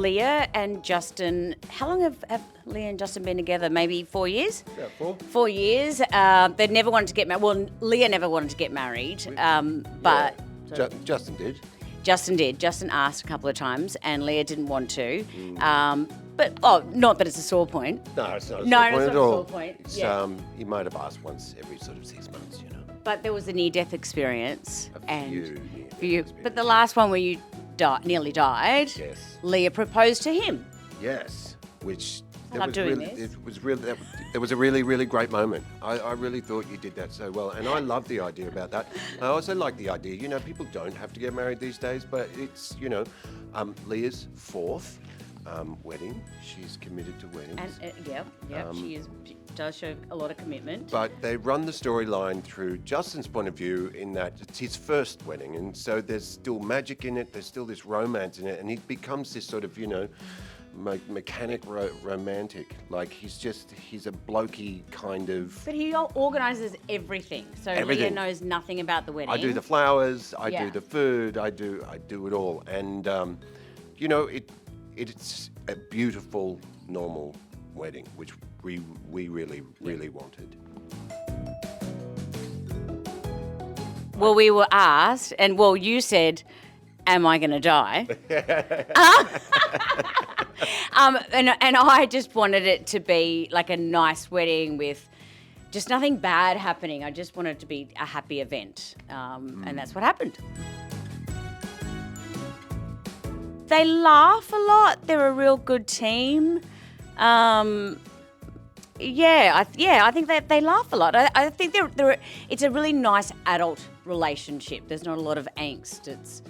Leah and Justin, how long have Leah and Justin been together? Maybe 4 years? Yeah, 4. 4 years. They never wanted to get married. Well, Leah never wanted to get married, but Justin did. Justin did. Justin asked a couple of times, and Leah didn't want to. Not that it's a sore point. No, it's not a No, sore it's point not at a all. sore point. It's, Yeah. you might have asked once every sort of 6 months, But there was a near-death experience. A few near-death for you. experiences. But the last one where you nearly died, Yes. Leah proposed to him. Yes, which I love doing this. It was really it was a really, really great moment. I really thought you did that so well, and I love the idea about that. I also like the idea. People don't have to get married these days, but it's Leah's 4th wedding. She's committed to weddings. And she does show a lot of commitment. But they run the storyline through Justin's point of view in that it's his first wedding, and so there's still magic in it. There's still this romance in it, and he becomes this sort of mechanic romantic. Like he's a blokey kind of. But he organises everything, so Everything. Leah knows nothing about the wedding. I do the flowers, I Yeah. do the food, I do it all, and it's a beautiful, normal wedding, which we really wanted. Well, we were asked, and you said, "Am I going to die?" And I just wanted it to be like a nice wedding with just nothing bad happening. I just wanted it to be a happy event, and that's what happened. They laugh a lot. They're a real good team. I think they laugh a lot. I think it's a really nice adult relationship. There's not a lot of angst. It's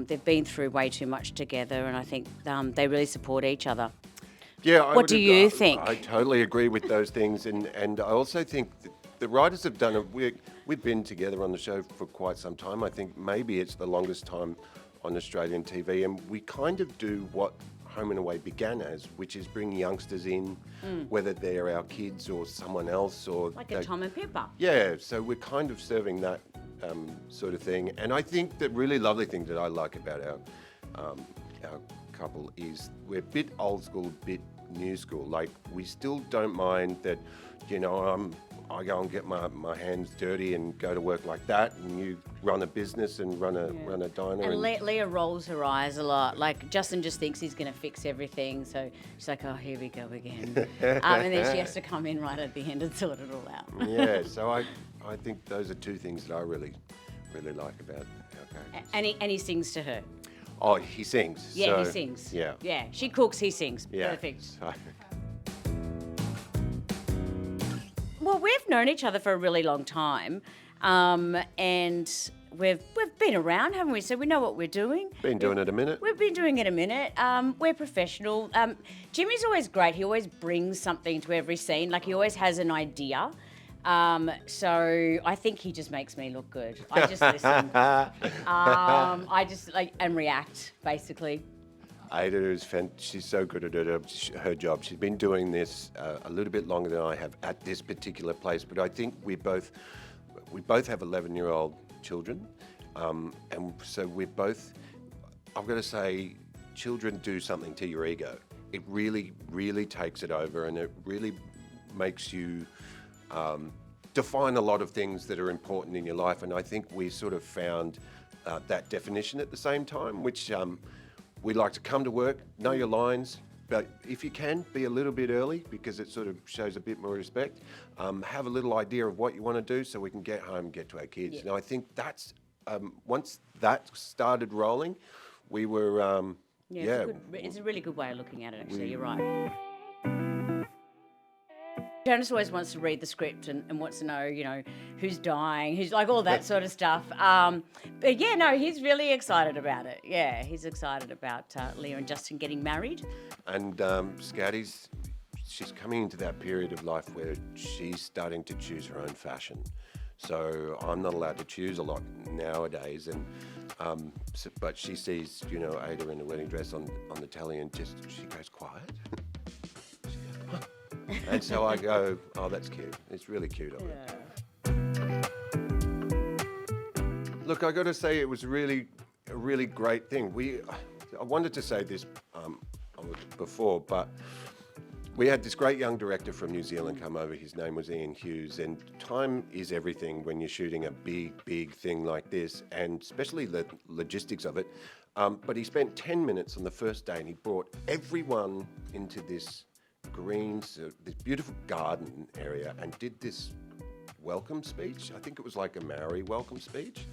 they've been through way too much together, and I think they really support each other. Yeah. What do you think? I totally agree with those things, and I also think that the writers have done we've been together on the show for quite some time. I think maybe it's the longest time on Australian TV, and we kind of do what Home and Away began as, which is bring youngsters in, whether they're our kids or someone else, or Like a Tom and Pippa. Yeah, so we're kind of serving that sort of thing. And I think the really lovely thing that I like about our couple is we're a bit old school, bit new school. Like, we still don't mind that, I go and get my hands dirty and go to work like that, and you run a business and run a diner. And Leah rolls her eyes a lot. Like, Justin just thinks he's going to fix everything, so she's like, "Oh, here we go again." And then she has to come in right at the end and sort it all out. Yeah, so I think those are two things that I really like about our characters. And he sings to her. Oh, he sings. Yeah, he so, sings. Yeah. Yeah, she cooks, he sings. Yeah. Perfect. So- Well, we've known each other for a really long time, and we've been around, haven't we? So we know what we're doing. Been doing it a minute. We've been doing it a minute. We're professional. Jimmy's always great. He always brings something to every scene. Like, he always has an idea. So I think he just makes me look good. I just listen. I just and react, basically. Ada is she's so good at her job. She's been doing this a little bit longer than I have at this particular place, but I think we both have 11-year-old children, and so we're both, I've got to say, children do something to your ego. It really, really takes it over, and it really makes you define a lot of things that are important in your life, and I think we sort of found that definition at the same time, which we like to come to work, know your lines, but if you can, be a little bit early, because it sort of shows a bit more respect. Have a little idea of what you want to do so we can get home and get to our kids. Yeah. And I think that's, once that started rolling, we were, It's a really good way of looking at it, actually. You're right. Jonas always wants to read the script and wants to know, who's dying, who's like all that sort of stuff. But yeah, no, he's really excited about it. Yeah, he's excited about Leah and Justin getting married. And she's coming into that period of life where she's starting to choose her own fashion. So I'm not allowed to choose a lot nowadays, and but she sees, Ada in a wedding dress on the telly, and she goes quiet. And so I go, "Oh, that's cute. It's really cute of her." Look, I got to say, it was a really great thing. I wanted to say this before, but we had this great young director from New Zealand come over. His name was Ian Hughes, and time is everything when you're shooting a big thing like this, and especially the logistics of it. But he spent 10 minutes on the first day, and he brought everyone into this this beautiful garden area, and did this welcome speech. I think it was like a Maori welcome speech.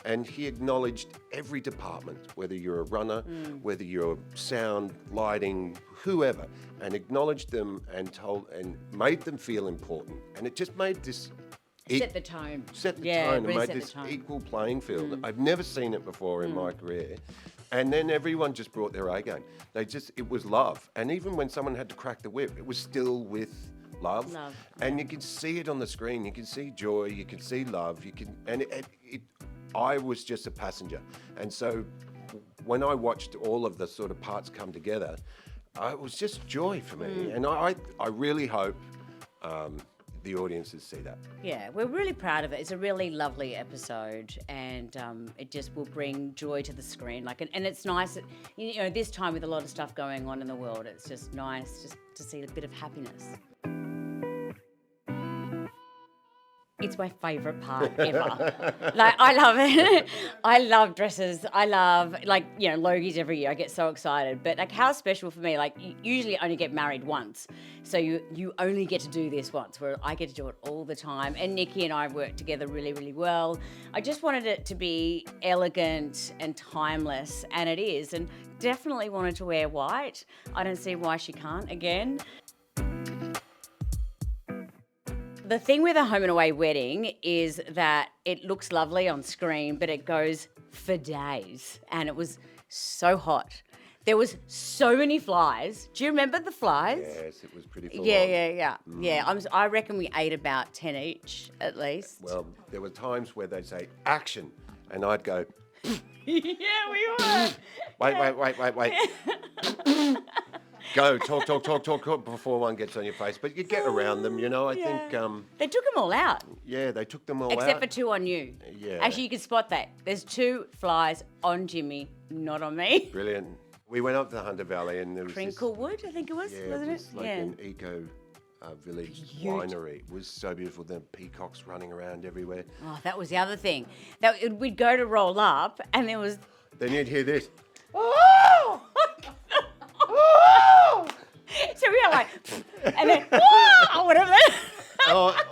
And he acknowledged every department, whether you're a runner, whether you're sound, lighting, whoever, and acknowledged them and made them feel important. And it just made this Set the tone. Set the Yeah, tone and really made set the this tone. equal playing field. I've never seen it before in my career. And then everyone just brought their A game. It was love. And even when someone had to crack the whip, it was still with love. And you can see it on the screen. You can see joy. You can see love. I was just a passenger. And so when I watched all of the sort of parts come together, it was just joy for me. And I really hope the audiences see that. Yeah, we're really proud of it. It's a really lovely episode, and it just will bring joy to the screen. And it's nice that, this time with a lot of stuff going on in the world, it's just nice just to see a bit of happiness. It's my favourite part ever. I love it. I love dresses. I love, Logies every year. I get so excited. But, how special for me, you usually only get married once. So you only get to do this once, where I get to do it all the time. And Nikki and I work together really, really well. I just wanted it to be elegant and timeless, and it is. And definitely wanted to wear white. I don't see why she can't again. The thing with a home and away wedding is that it looks lovely on screen, but it goes for days. And it was so hot. There was so many flies. Do you remember the flies? Yes, it was pretty full on. Yeah. I reckon we ate about 10 each, at least. Well, there were times where they'd say, action, and I'd go, Yeah, we were. wait. Go, talk before one gets on your face. But you get around them, I think... They took them all out. Yeah, they took them all out. Except for 2 on you. Yeah. Actually, you can spot that. There's 2 flies on Jimmy, not on me. Brilliant. We went up to the Hunter Valley and there was Crinklewood, I think it was, wasn't it? It was like an eco village winery. It was so beautiful. The peacocks running around everywhere. Oh, that was the other thing. We'd go to roll up and there was... Then you'd hear this. Oh! So we were and then, whoa, whatever.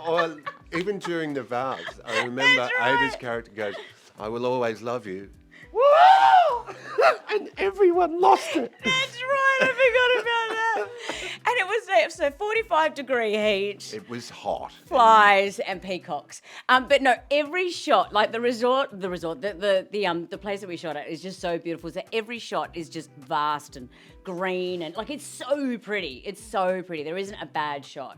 or even during the vows, I remember Ada's character goes, I will always love you. Whoa! And everyone lost it. That's right, I forgot about that. And it was so 45-degree heat. It was hot. Flies and peacocks. But no, every shot, like the place that we shot at is just so beautiful. So every shot is just vast and green and it's so pretty. It's so pretty. There isn't a bad shot.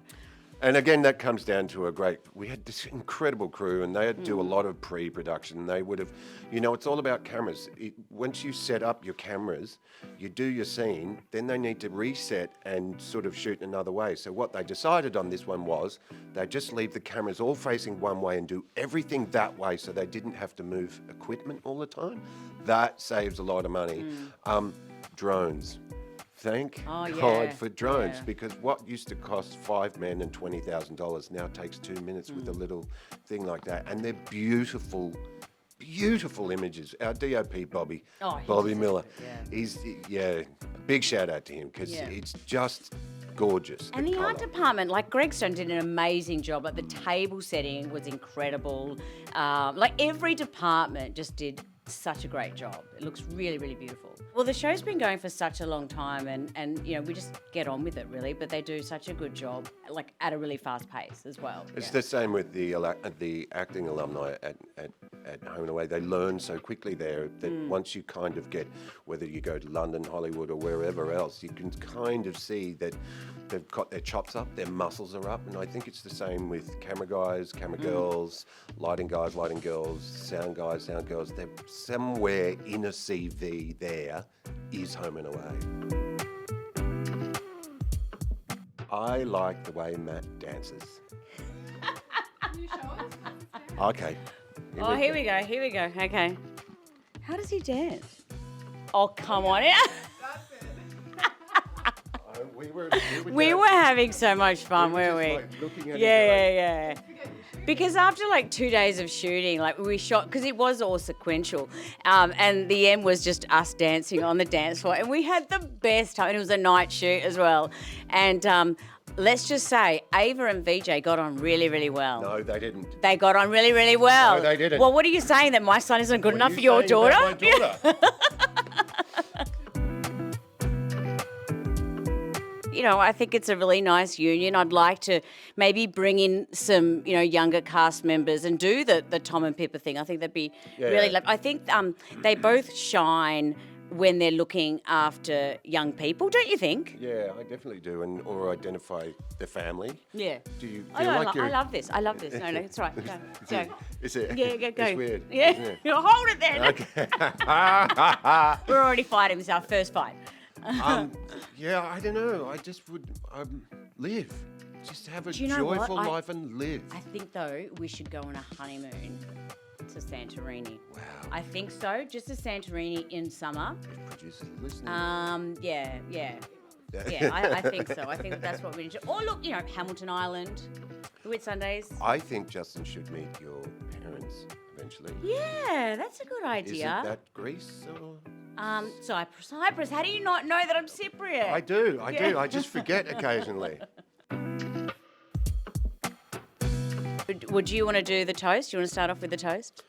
And again, that comes down to we had this incredible crew and they had to do a lot of pre-production. They would have, it's all about cameras. Once you set up your cameras, you do your scene, then they need to reset and sort of shoot another way. So what they decided on this one was they just leave the cameras all facing one way and do everything that way so they didn't have to move equipment all the time. That saves a lot of money. Drones. Thank God for drones, because what used to cost 5 men and $20,000 now takes 2 minutes with a little thing like that. And they're beautiful, beautiful images. Our DOP, Bobby Miller, he's big shout out to him because it's just gorgeous. And the art department, Gregstone did an amazing job. The table setting was incredible. Every department just did such a great job. It looks really, really beautiful. Well, the show's been going for such a long time and we just get on with it really, but they do such a good job, at a really fast pace as well. It's the same with the acting alumni at Home and Away. They learn so quickly there that once you kind of get, whether you go to London, Hollywood or wherever else, you can kind of see that they've got their chops up, their muscles are up, and I think it's the same with camera guys, camera girls, lighting guys, lighting girls, sound guys, sound girls. They're somewhere in a CV there is Home and Away. I like the way Matt dances. Can you show us? Okay. Here we go. Okay. How does he dance? Oh, come on. That's it. We were having so much fun, weren't we? Yeah. Because after like 2 days of shooting, like we shot, because it was all sequential, and the end was just us dancing on the dance floor, and we had the best time. And it was a night shoot as well, and let's just say Ava and VJ got on really, really well. No, they didn't. They got on really, really well. No, they didn't. Well, what are you saying, that my son isn't good enough for your What are daughter? you saying about my daughter? You know, I think it's a really nice union. I'd like to maybe bring in some, younger cast members and do the Tom and Pippa thing. I think that'd be really I think they both shine when they're looking after young people, don't you think? Yeah, I definitely do, or identify the family. Yeah. Do you feel I like you're... I love this. No, it's right. Go. Is it? Yeah, go. It's weird. Yeah. Isn't it? Hold it then. Okay. We're already fighting. It's our first fight. Yeah, I don't know. I just would live. Just have a Do you know what? joyful life and live. I think, though, we should go on a honeymoon to Santorini. Wow. I think so. Just to Santorini in summer. If producers are listening. Yeah, I think so. I think that's what we need to. Or look, Hamilton Island, the Whitsundays. I think Justin should meet your parents eventually. Yeah, that's a good idea. Isn't that Greece or? Cyprus. How do you not know that I'm Cypriot? I do. I just forget occasionally. Would you want to do the toast? Do you want to start off with the toast?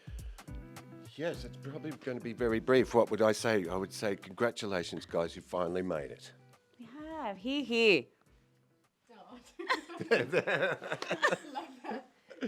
Yes, it's probably going to be very brief. What would I say? I would say congratulations, guys, you finally made it. We have. Here. God.